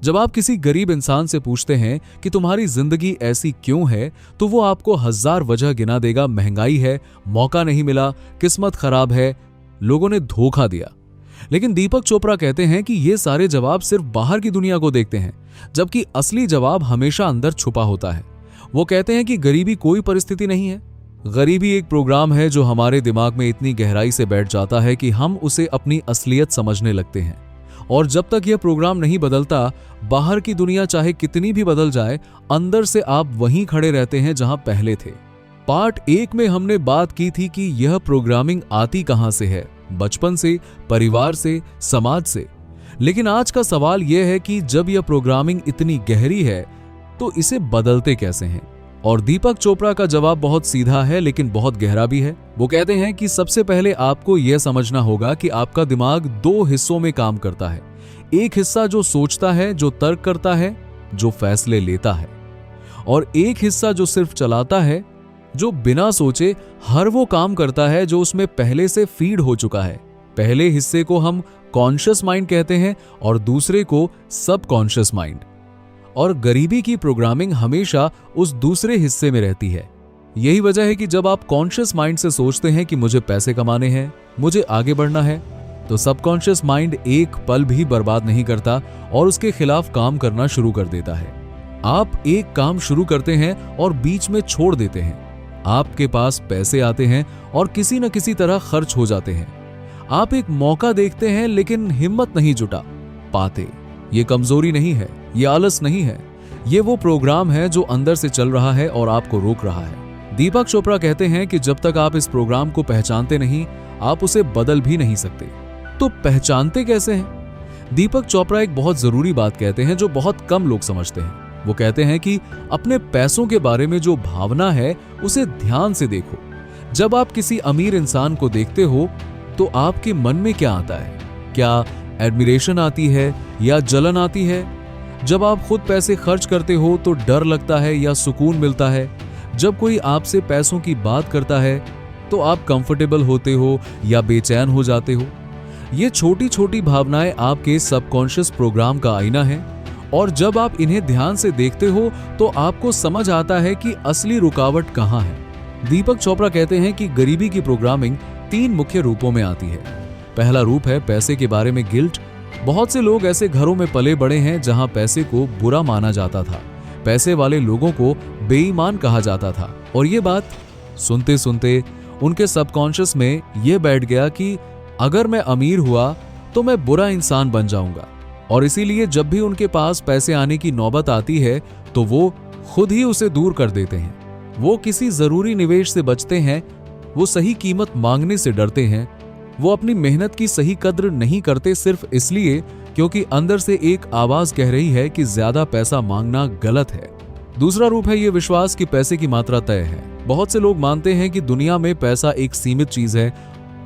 जब आप किसी गरीब इंसान से पूछते हैं कि तुम्हारी जिंदगी ऐसी क्यों है, तो वो आपको 1000 वजह गिना देगा। महंगाई है, मौका नहीं मिला, किस्मत खराब है, लोगों ने धोखा दिया। लेकिन दीपक चोपड़ा कहते हैं कि ये सारे जवाब सिर्फ बाहर की दुनिया को देखते हैं, जबकि असली जवाब हमेशा अंदर छुपा होता है। वो कहते हैं कि गरीबी कोई परिस्थिति नहीं है, गरीबी एक प्रोग्राम है जो हमारे दिमाग में इतनी गहराई से बैठ जाता है कि हम उसे अपनी असलियत समझने लगते हैं। और जब तक यह प्रोग्राम नहीं बदलता, बाहर की दुनिया चाहे कितनी भी बदल जाए, अंदर से आप वहीं खड़े रहते हैं जहां पहले थे। पार्ट 1 में हमने बात की थी कि यह प्रोग्रामिंग आती कहां से है, बचपन से, परिवार से, समाज से। लेकिन आज का सवाल यह है कि जब यह प्रोग्रामिंग इतनी गहरी है तो इसे बदलते कैसे हैं? और दीपक चोपड़ा का जवाब बहुत सीधा है लेकिन बहुत गहरा भी है। वो कहते हैं कि सबसे पहले आपको यह समझना होगा कि आपका दिमाग 2 हिस्सों में काम करता है। एक हिस्सा जो सोचता है, जो तर्क करता है, जो फैसले लेता है, और एक हिस्सा जो सिर्फ चलाता है, जो बिना सोचे हर वो काम करता है जो उसमें पहले से फीड हो चुका है। पहले हिस्से को हम कॉन्शियस माइंड कहते हैं और दूसरे को सबकॉन्शियस माइंड। और गरीबी की प्रोग्रामिंग हमेशा उस दूसरे हिस्से में रहती है। यही वजह है कि जब आप कॉन्शियस माइंड से सोचते हैं कि मुझे पैसे कमाने हैं, मुझे आगे बढ़ना है, तो सबकॉन्शियस माइंड एक पल भी बर्बाद नहीं करता और उसके खिलाफ काम करना शुरू कर देता है। आप एक काम शुरू करते हैं और बीच में छोड़ देते हैं। आपके पास पैसे आते हैं और किसी न किसी तरह खर्च हो जाते हैं। आप एक मौका देखते हैं लेकिन हिम्मत नहीं जुटा पाते। ये कमजोरी नहीं है, ये आलस नहीं है, ये वो प्रोग्राम है जो अंदर से चल रहा है और आपको रोक रहा है। दीपक चोपड़ा कहते हैं कि जब तक आप इस प्रोग्राम को पहचानते नहीं, आप उसे बदल भी नहीं सकते। तो पहचानते कैसे हैं? दीपक चोपड़ा एक बहुत जरूरी बात कहते हैं जो बहुत कम लोग समझते हैं। वो कहते हैं कि अपने पैसों के बारे में जो भावना है उसे ध्यान से देखो। जब आप किसी अमीर इंसान को देखते हो तो आपके मन में क्या आता है? क्या एडमिरेशन आती है या जलन आती है? जब आप खुद पैसे खर्च करते हो तो डर लगता है या सुकून मिलता है? जब कोई आपसे पैसों की बात करता है तो आप कंफर्टेबल होते हो या बेचैन हो जाते हो? ये छोटी छोटी भावनाएं आपके सबकॉन्शियस प्रोग्राम का आईना है, और जब आप इन्हें ध्यान से देखते हो तो आपको समझ आता है कि असली रुकावट कहां है। दीपक चोपड़ा कहते हैं कि गरीबी की प्रोग्रामिंग 3 मुख्य रूपों में आती है। पहला रूप है पैसे के बारे में गिल्ट। बहुत से लोग ऐसे घरों में पले बड़े हैं जहां पैसे को बुरा माना जाता था, पैसे वाले लोगों को बेईमान कहा जाता था, और ये बात सुनते सुनते उनके सबकॉन्शियस में यह बैठ गया कि अगर मैं अमीर हुआ तो मैं बुरा इंसान बन जाऊंगा। और इसीलिए जब भी उनके पास पैसे आने की नौबत आती है तो वो खुद ही उसे दूर कर देते हैं। वो किसी जरूरी निवेश से बचते हैं, वो सही कीमत मांगने से डरते हैं, वो अपनी मेहनत की सही कद्र नहीं करते सिर्फ इसलिए क्योंकि अंदर से एक आवाज कह रही है कि ज्यादा पैसा मांगना गलत है। दूसरा रूप है ये विश्वास कि पैसे की मात्रा तय है। बहुत से लोग मानते हैं कि दुनिया में पैसा एक सीमित चीज है,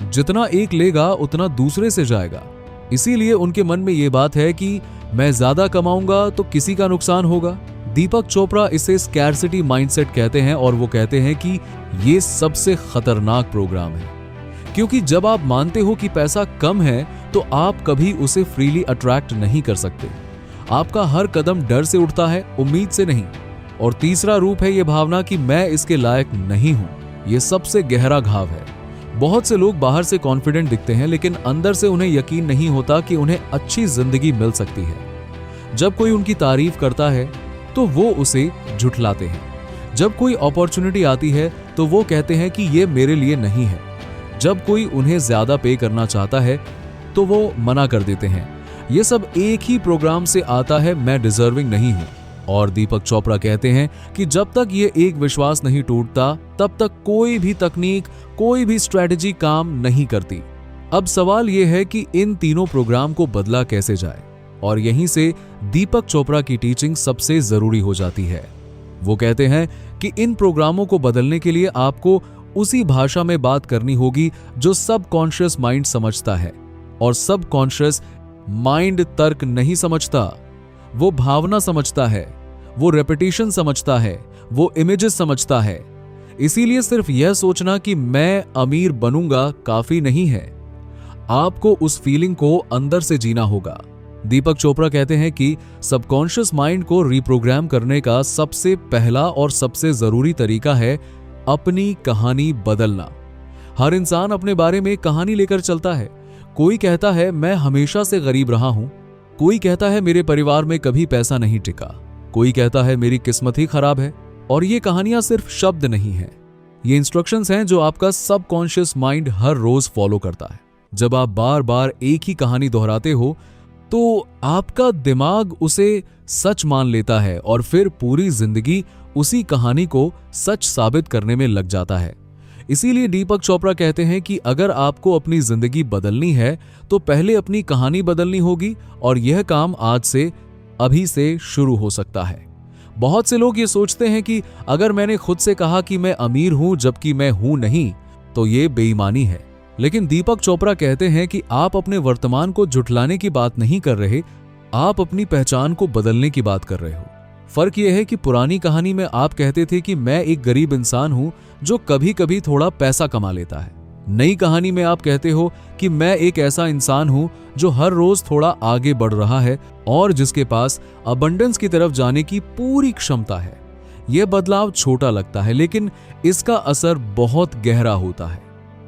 जितना एक लेगा उतना दूसरे से जाएगा। इसीलिए उनके मन में ये बात है कि मैं ज्यादा कमाऊंगा तो किसी का नुकसान होगा। दीपक चोपड़ा इसे स्कैर्सिटी माइंडसेट कहते हैं और वो कहते हैं कि ये सबसे खतरनाक प्रोग्राम है, क्योंकि जब आप मानते हो कि पैसा कम है तो आप कभी उसे फ्रीली अट्रैक्ट नहीं कर सकते। आपका हर कदम डर से उठता है, उम्मीद से नहीं। और तीसरा रूप है ये भावना कि मैं इसके लायक नहीं हूं। ये सबसे गहरा घाव है। बहुत से लोग बाहर से कॉन्फिडेंट दिखते हैं लेकिन अंदर से उन्हें यकीन नहीं होता कि उन्हें अच्छी जिंदगी मिल सकती है। जब कोई उनकी तारीफ करता है तो वो उसे झुठलाते हैं। जब कोई अपॉर्चुनिटी आती है तो वो कहते हैं कि ये मेरे लिए नहीं है। जब कोई उन्हें ज्यादा पे करना चाहता है तो वो मना कर देते हैं। ये सब एक ही प्रोग्राम से आता है, मैं डिजर्विंग नहीं हूं। और दीपक चोपड़ा कहते हैं कि जब तक ये एक विश्वास नहीं टूटता तब तक कोई भी तकनीक, कोई भी स्ट्रेटजी काम नहीं करती। अब सवाल यह है कि इन तीनों प्रोग्राम को बदला कैसे जाए, और यहीं से दीपक चोपड़ा की टीचिंग सबसे जरूरी हो जाती है। वो कहते हैं कि इन प्रोग्रामों को बदलने के लिए आपको उसी भाषा में बात करनी होगी जो सबकॉन्शियस माइंड समझता है, और सबकॉन्शियस माइंड तर्क नहीं समझता, वो भावना समझता है, वो रेपिटेशन समझता है, वो इमेजेस समझता है। इसीलिए सिर्फ यह सोचना कि मैं अमीर बनूंगा काफी नहीं है। आपको उस फीलिंग को अंदर से जीना होगा। दीपक चोपड़ा कहते हैं कि सबकॉन्शियस माइंड को रिप्रोग्राम करने का सबसे पहला और सबसे जरूरी तरीका है अपनी कहानी बदलना। हर इंसान अपने बारे में एक कहानी लेकर चलता है। कोई कहता है मैं हमेशा से गरीब रहा हूं, कोई कहता है मेरे परिवार में कभी पैसा नहीं टिका, कोई कहता है मेरी किस्मत ही खराब है। और ये कहानियां सिर्फ शब्द नहीं है, ये इंस्ट्रक्शंस हैं जो आपका सबकॉन्शियस माइंड हर रोज फॉलो करता है। जब आप बार बार एक ही कहानी दोहराते हो तो आपका दिमाग उसे सच मान लेता है और फिर पूरी जिंदगी उसी कहानी को सच साबित करने में लग जाता है। इसीलिए दीपक चोपड़ा कहते हैं कि अगर आपको अपनी जिंदगी बदलनी है तो पहले अपनी कहानी बदलनी होगी, और यह काम आज से अभी से शुरू हो सकता है। बहुत से लोग ये सोचते हैं कि अगर मैंने खुद से कहा कि मैं अमीर हूं जबकि मैं हूं नहीं, तो ये बेईमानी है। लेकिन दीपक चोपड़ा कहते हैं कि आप अपने वर्तमान को झुठलाने की बात नहीं कर रहे, आप अपनी पहचान को बदलने की बात कर रहे हो। फर्क यह है कि पुरानी कहानी में आप कहते थे कि मैं एक गरीब इंसान हूं जो कभी कभी थोड़ा पैसा कमा लेता है। नई कहानी में आप कहते हो कि मैं एक ऐसा इंसान हूं जो हर रोज थोड़ा आगे बढ़ रहा है और जिसके पास अबंडेंस की तरफ जाने की पूरी क्षमता है। यह बदलाव छोटा लगता है लेकिन इसका असर बहुत गहरा होता है।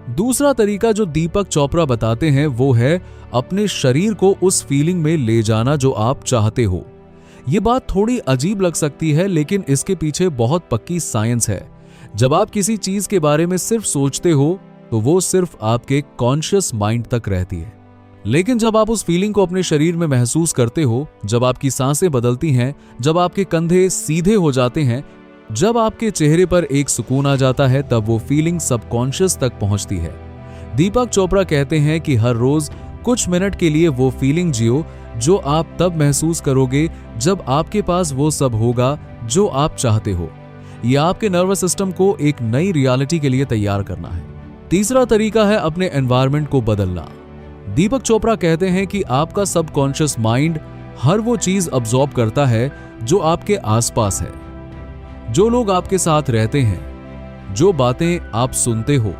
दूसरा तरीका जो दीपक चोपड़ा बताते हैं वो है अपने शरीर को उस फीलिंग में ले जाना जो आप चाहते हो। ये बात थोड़ी अजीब लग सकती है लेकिन इसके पीछे बहुत पक्की साइंस है। जब आप किसी चीज के बारे में सिर्फ सोचते हो तो वो सिर्फ आपके कॉन्शियस माइंड तक रहती है, लेकिन जब आप उस फीलिंग को अपने शरीर में महसूस करते हो, जब आपकी सांसें बदलती हैं, जब आपके कंधे सीधे हो जाते हैं, जब आपके चेहरे पर एक सुकून आ जाता है, तब वो फीलिंग सबकॉन्शियस तक पहुंचती है। दीपक चोपड़ा कहते हैं कि हर रोज कुछ मिनट के लिए वो फीलिंग जियो जो आप तब महसूस करोगे जब आपके पास वो सब होगा जो आप चाहते हो। यह आपके नर्वस सिस्टम को एक नई रियलिटी के लिए तैयार करना है। तीसरा तरीका है अपने एनवायरनमेंट को बदलना। दीपक चोपड़ा कहते हैं कि आपका सबकॉन्शियस माइंड हर वो चीज अब्सॉर्ब करता है जो आपके आसपास है, जो लोग आपके साथ रहते हैं, जो बातें आप सुनते हो,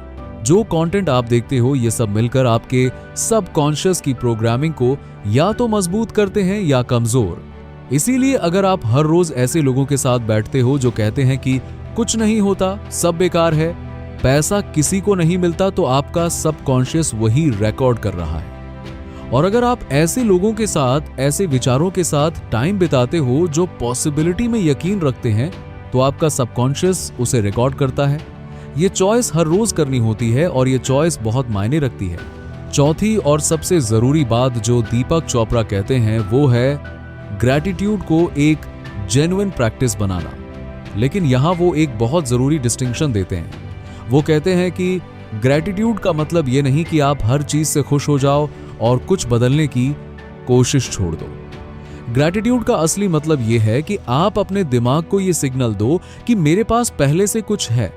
जो कंटेंट आप देखते हो। ये सब मिलकर आपके सबकॉन्शियस की प्रोग्रामिंग को या तो मजबूत करते हैं या कमजोर। इसीलिए अगर आप हर रोज ऐसे लोगों के साथ बैठते हो जो कहते हैं कि कुछ नहीं होता, सब बेकार है, पैसा किसी को नहीं मिलता, तो आपका सबकॉन्शियस वही रिकॉर्ड कर रहा है। और अगर आप ऐसे लोगों के साथ, ऐसे विचारों के साथ टाइम बिताते हो जो पॉसिबिलिटी में यकीन रखते हैं, तो आपका सबकॉन्शियस उसे रिकॉर्ड करता है। ये चॉइस हर रोज करनी होती है और ये चॉइस बहुत मायने रखती है। चौथी और सबसे जरूरी बात जो दीपक चोपड़ा कहते हैं वो है ग्रैटिट्यूड को एक जेन्युइन प्रैक्टिस बनाना। लेकिन यहां वो एक बहुत जरूरी डिस्टिंक्शन देते हैं। वो कहते हैं कि ग्रैटिट्यूड का मतलब ये नहीं कि आप हर चीज से खुश हो जाओ और कुछ बदलने की कोशिश छोड़ दो। ग्रैटिट्यूड का असली मतलब ये है कि आप अपने दिमाग को ये सिग्नल दो कि मेरे पास पहले से कुछ है,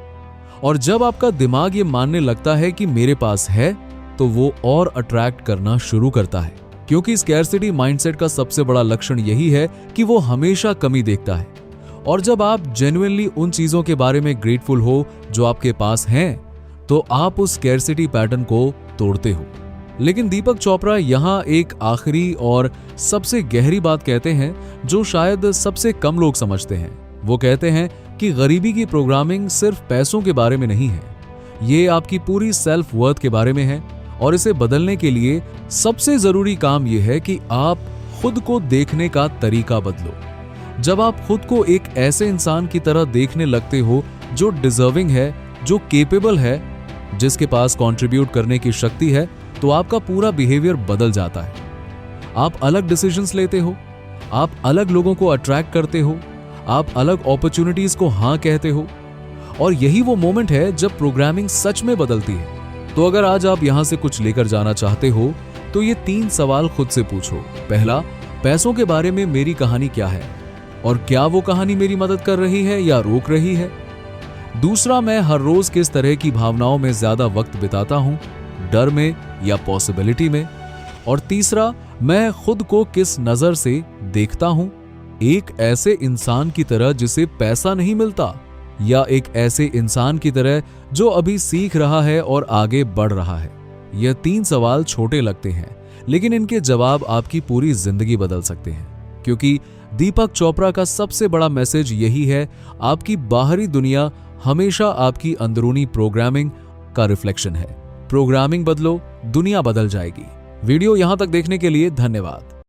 और जब आपका दिमाग ये मानने लगता है कि मेरे पास है, तो वो और अट्रैक्ट करना शुरू करता है। क्योंकि स्कैरसिटी माइंडसेट का सबसे बड़ा लक्षण यही है कि वो हमेशा कमी देखता है। और जब आप जेन्युइनली उन चीजों के बारे में ग्रेटफुल हो जो आपके पास हैं, तो आप उस स्कैरसिटी पैटर्न को तोड़ते हो। लेकिन दीपक चोपड़ा यहां एक आखिरी और सबसे गहरी बात कहते हैं जो शायद सबसे कम लोग समझते हैं। वो कहते हैं कि गरीबी की प्रोग्रामिंग सिर्फ पैसों के बारे में नहीं है, ये आपकी पूरी सेल्फ वर्थ के बारे में है। और इसे बदलने के लिए सबसे जरूरी काम यह है कि आप खुद को देखने का तरीका बदलो। जब आप खुद को एक ऐसे इंसान की तरह देखने लगते हो जो डिजर्विंग है, जो केपेबल है, जिसके पास कंट्रीब्यूट करने की शक्ति है, तो आपका पूरा बिहेवियर बदल जाता है। आप अलग डिसीजंस लेते हो, आप अलग लोगों को अट्रैक्ट करते हो, आप अलग अपॉर्चुनिटीज को हाँ कहते हो। और यही वो मोमेंट है जब प्रोग्रामिंग सच में बदलती है। तो अगर आज आप यहां से कुछ लेकर जाना चाहते हो तो ये 3 सवाल खुद से पूछो। पहला, पैसों के बारे में मेरी कहानी क्या है और क्या वो कहानी मेरी मदद कर रही है या रोक रही है? दूसरा, मैं हर रोज किस तरह की भावनाओं में ज्यादा वक्त बिताता हूं, डर में या पॉसिबिलिटी में? और तीसरा, मैं खुद को किस नजर से देखता हूं, एक ऐसे इंसान की तरह जिसे पैसा नहीं मिलता, या एक ऐसे इंसान की तरह जो अभी सीख रहा है और आगे बढ़ रहा है? यह 3 सवाल छोटे लगते हैं, लेकिन इनके जवाब आपकी पूरी जिंदगी बदल सकते हैं, क्योंकि दीपक चोपड़ा का सबसे बड़ा मैसेज यही है, आपकी बाहरी दुनिया हमेशा आपकी अंदरूनी प्रोग्रामिंग का रिफ्लेक्शन है। प्रोग्रामिंग बदलो, दुनिया बदल जाएगी। वीडियो यहां तक देखने के लिए धन्यवाद।